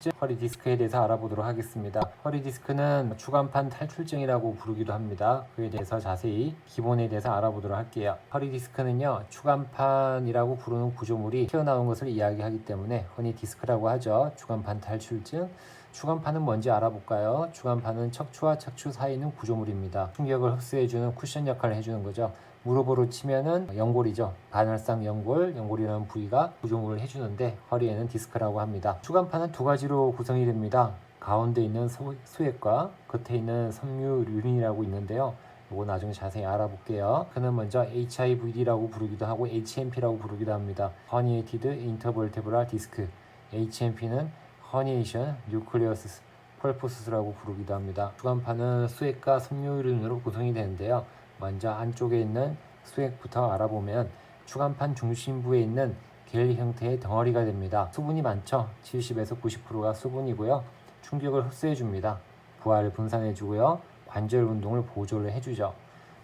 탈출증, 허리 디스크에 대해서 알아보도록 하겠습니다. 허리 디스크는 추간판 탈출증이라고 부르기도 합니다. 그에 대해서 자세히 기본에 대해서 알아보도록 할게요. 허리 디스크는요, 추간판이라고 부르는 구조물이 튀어나온 것을 이야기하기 때문에 흔히 디스크라고 하죠. 추간판 탈출증. 추간판은 뭔지 알아볼까요? 추간판은 척추와 척추 사이에 있는 구조물입니다. 충격을 흡수해주는 쿠션 역할을 해주는 거죠. 무릎으로 치면은 연골이죠. 반월상 연골이라는 부위가 구조물을 해주는데 허리에는 디스크라고 합니다. 추간판은 두 가지로 구성이 됩니다. 가운데 있는 수액과 끝에 있는 섬유륜이라고 있는데요. 이거 나중에 자세히 알아볼게요. 그는 먼저 HIVD라고 부르기도 하고 HMP라고 부르기도 합니다. Herniated Intervertebral Disc. HMP는 Herniation Nucleus Pulposus라고 부르기도 합니다. 추간판은 수액과 섬유륜으로 구성이 되는데요. 먼저 안쪽에 있는 수액부터 알아보면 추간판 중심부에 있는 겔 형태의 덩어리가 됩니다. 수분이 많죠. 70에서 90%가 수분이고요. 충격을 흡수해 줍니다. 부하를 분산해 주고요. 관절 운동을 보조를 해주죠.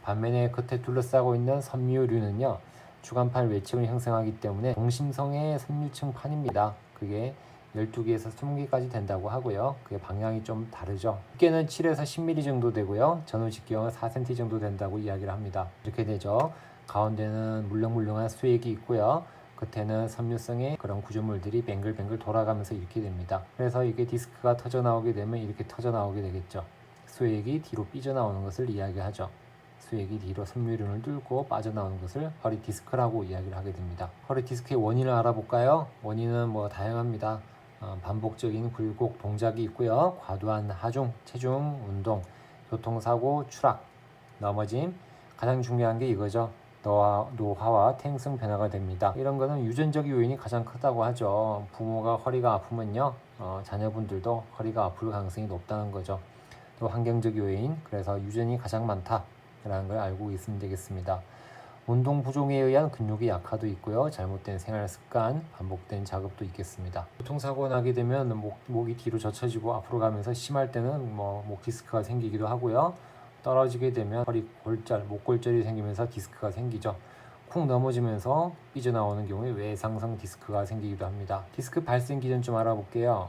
반면에 겉에 둘러싸고 있는 섬유류는요, 추간판 외층을 형성하기 때문에 동심성의 섬유층판입니다. 그게 12개에서 20개까지 된다고 하고요. 그게 방향이 좀 다르죠. 두께는 7에서 10mm 정도 되고요. 전후 직경은 4cm 정도 된다고 이야기를 합니다. 이렇게 되죠. 가운데는 물렁물렁한 수액이 있고요. 끝에는 섬유성의 그런 구조물들이 뱅글뱅글 돌아가면서 이렇게 됩니다. 그래서 이게 디스크가 터져 나오게 되면 이렇게 터져 나오게 되겠죠. 수액이 뒤로 삐져나오는 것을 이야기하죠. 수액이 뒤로 섬유륜을 뚫고 빠져나오는 것을 허리 디스크라고 이야기를 하게 됩니다. 허리 디스크의 원인을 알아볼까요? 원인은 뭐 다양합니다. 반복적인 굴곡 동작이 있고요. 과도한 하중, 체중, 운동, 교통사고, 추락, 넘어짐, 가장 중요한 게 이거죠. 노화와 퇴행성 변화가 됩니다. 이런 거는 유전적 요인이 가장 크다고 하죠. 부모가 허리가 아프면요, 자녀분들도 허리가 아플 가능성이 높다는 거죠. 또 환경적 요인, 그래서 유전이 가장 많다라는 걸 알고 있으면 되겠습니다. 운동 부종에 의한 근육의 약화도 있고요. 잘못된 생활 습관, 반복된 작업도 있겠습니다. 교통사고 나게 되면 목이 뒤로 젖혀지고 앞으로 가면서 심할 때는 목 디스크가 생기기도 하고요. 떨어지게 되면 허리 골절, 목골절이 생기면서 디스크가 생기죠. 쿵 넘어지면서 삐져나오는 경우에 외상성 디스크가 생기기도 합니다. 디스크 발생 기전 좀 알아볼게요.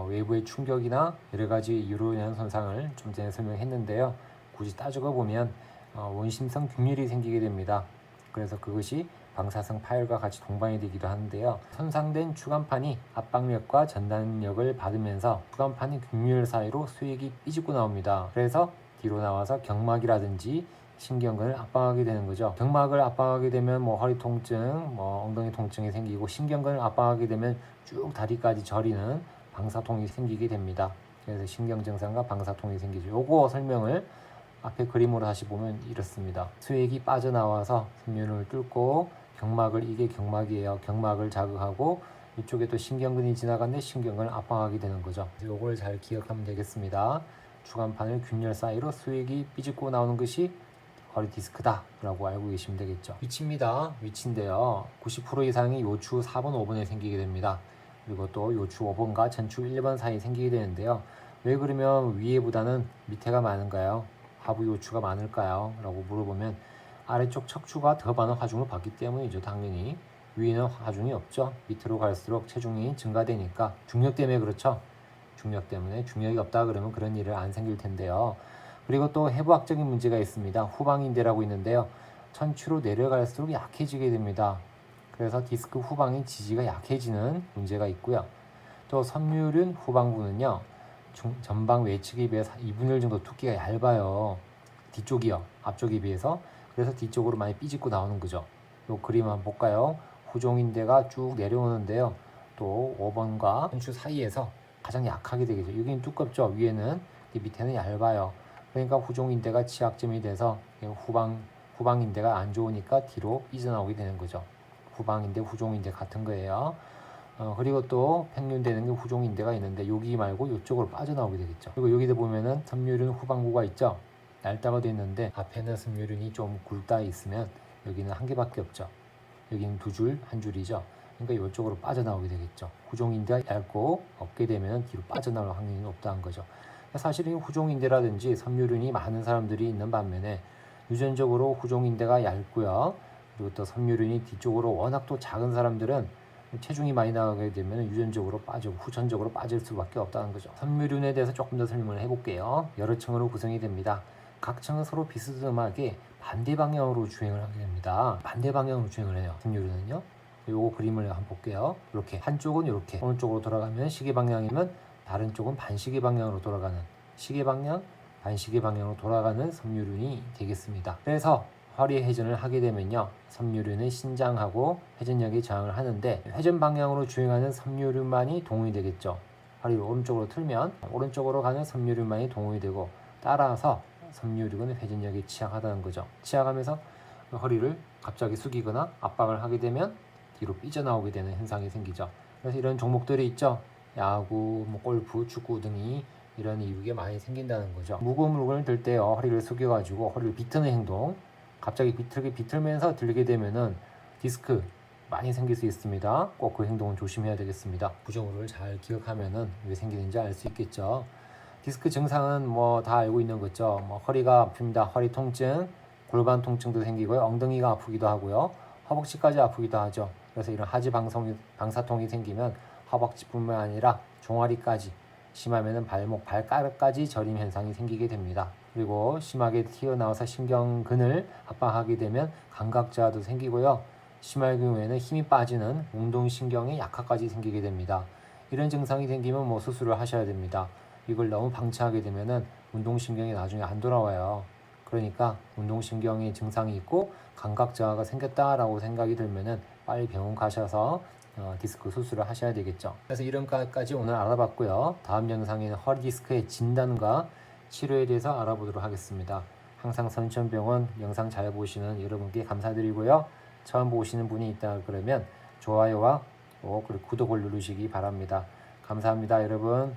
외부의 충격이나 여러 가지 이유로 인한 손상을 좀 전에 설명했는데요. 굳이 따지고 보면 원심성 균열이 생기게 됩니다. 그래서 그것이 방사성 파열과 같이 동반이 되기도 하는데요. 손상된 추간판이 압박력과 전단력을 받으면서 추간판이 균열 사이로 수액이 삐집고 나옵니다. 그래서 뒤로 나와서 경막이라든지 신경근을 압박하게 되는 거죠. 경막을 압박하게 되면 허리 통증, 엉덩이 통증이 생기고, 신경근을 압박하게 되면 쭉 다리까지 저리는 방사통이 생기게 됩니다. 그래서 신경증상과 방사통이 생기죠. 요거 설명을 앞에 그림으로 다시 보면 이렇습니다. 수액이 빠져나와서 섬유를 뚫고 이게 경막이에요. 경막을 자극하고 이쪽에 또 신경근이 지나갔는데 신경근을 압박하게 되는 거죠. 요걸 잘 기억하면 되겠습니다. 추간판을 균열 사이로 수액이 삐집고 나오는 것이 허리 디스크다 라고 알고 계시면 되겠죠. 위치입니다. 위치인데요. 90% 이상이 요추 4번, 5번에 생기게 됩니다. 그리고 또 요추 5번과 전추 1번 사이에 생기게 되는데요. 왜 그러면 위에보다는 밑에가 많은가요? 하부 요추가 많을까요? 라고 물어보면 아래쪽 척추가 더 많은 하중을 받기 때문이죠. 당연히 위에는 하중이 없죠. 밑으로 갈수록 체중이 증가되니까 중력 때문에 그렇죠. 중력 때문에 중력이 없다 그러면 그런 일은 안 생길 텐데요. 그리고 또 해부학적인 문제가 있습니다. 후방인대라고 있는데요. 천추로 내려갈수록 약해지게 됩니다. 그래서 디스크 후방의 지지가 약해지는 문제가 있고요. 또 섬유륜 후방부는요, 전방 외측에 비해서 2분의 1 정도 두께가 얇아요. 뒤쪽이요. 앞쪽에 비해서. 그래서 뒤쪽으로 많이 삐집고 나오는 거죠. 요 그림 한번 볼까요? 후종인대가 쭉 내려오는데요. 또 5번과 전추 사이에서 가장 약하게 되겠죠. 여기는 두껍죠. 위에는, 밑에는 얇아요. 그러니까 후종인대가 취약점이 돼서 후방인대가 안 좋으니까 뒤로 삐져나오게 되는 거죠. 후방인대, 후종인대 같은 거예요. 그리고 또 평균되는 게 후종인대가 있는데 여기 말고 이쪽으로 빠져나오게 되겠죠. 그리고 여기도 보면은 섬유륜 후방부가 있죠. 얇다가 되어 있는데 앞에는 섬유륜이 좀 굵다 있으면 여기는 한 개밖에 없죠. 여기는 두 줄, 한 줄이죠. 그러니까 이쪽으로 빠져나오게 되겠죠. 후종인대가 얇고 없게 되면 뒤로 빠져나올 확률이 높다는 거죠. 사실은 후종인대라든지 섬유륜이 많은 사람들이 있는 반면에 유전적으로 후종인대가 얇고요. 그리고 또 섬유륜이 뒤쪽으로 워낙 또 작은 사람들은 체중이 많이 나가게 되면 유전적으로 빠지고 후천적으로 빠질 수밖에 없다는 거죠. 섬유륜에 대해서 조금 더 설명을 해볼게요. 여러 층으로 구성이 됩니다. 각 층은 서로 비스듬하게 반대 방향으로 주행을 하게 됩니다. 반대 방향으로 주행을 해요. 섬유륜은요. 요거 그림을 한번 볼게요. 이렇게 한쪽은 이렇게 오른쪽으로 돌아가면 시계 방향이면 다른 쪽은 반시계 방향으로 돌아가는 시계 방향, 반시계 방향으로 돌아가는 섬유륜이 되겠습니다. 그래서 허리 회전을 하게 되면요, 섬유륜은 신장하고 회전력에 저항을 하는데 회전 방향으로 주행하는 섬유륜만이 동원이 되겠죠. 허리를 오른쪽으로 틀면 오른쪽으로 가는 섬유륜만이 동원이 되고, 따라서 섬유륜은 회전력에 취약하다는 거죠. 취약하면서 허리를 갑자기 숙이거나 압박을 하게 되면 뒤로 삐져나오게 되는 현상이 생기죠. 그래서 이런 종목들이 있죠. 야구, 골프, 축구 등이 이런 이유가 많이 생긴다는 거죠. 무거운 물건을 들 때요, 허리를 숙여가지고 허리를 비트는 행동, 갑자기 비틀면서 들게 되면은 디스크 많이 생길 수 있습니다. 꼭 그 행동은 조심해야 되겠습니다. 구조물을 잘 기억하면은 왜 생기는지 알 수 있겠죠. 디스크 증상은 뭐 다 알고 있는 거죠. 뭐 허리가 아픕니다. 허리 통증, 골반 통증도 생기고요. 엉덩이가 아프기도 하고요. 허벅지까지 아프기도 하죠. 그래서 이런 하지 방사통이 생기면 허벅지뿐만 아니라 종아리까지, 심하면은 발목, 발가락까지 저림 현상이 생기게 됩니다. 그리고 심하게 튀어나와서 신경근을 압박하게 되면 감각저하도 생기고요. 심할 경우에는 힘이 빠지는 운동신경의 약화까지 생기게 됩니다. 이런 증상이 생기면 뭐 수술을 하셔야 됩니다. 이걸 너무 방치하게 되면은 운동신경이 나중에 안 돌아와요. 그러니까 운동신경의 증상이 있고 감각저하가 생겼다라고 생각이 들면은 빨리 병원 가셔서 디스크 수술을 하셔야 되겠죠. 그래서 이런 것까지 오늘 알아봤고요. 다음 영상에는 허리 디스크의 진단과 치료에 대해서 알아보도록 하겠습니다. 항상 선천병원 영상 잘 보시는 여러분께 감사드리고요. 처음 보시는 분이 있다 그러면 좋아요와 그리고 구독을 누르시기 바랍니다. 감사합니다, 여러분.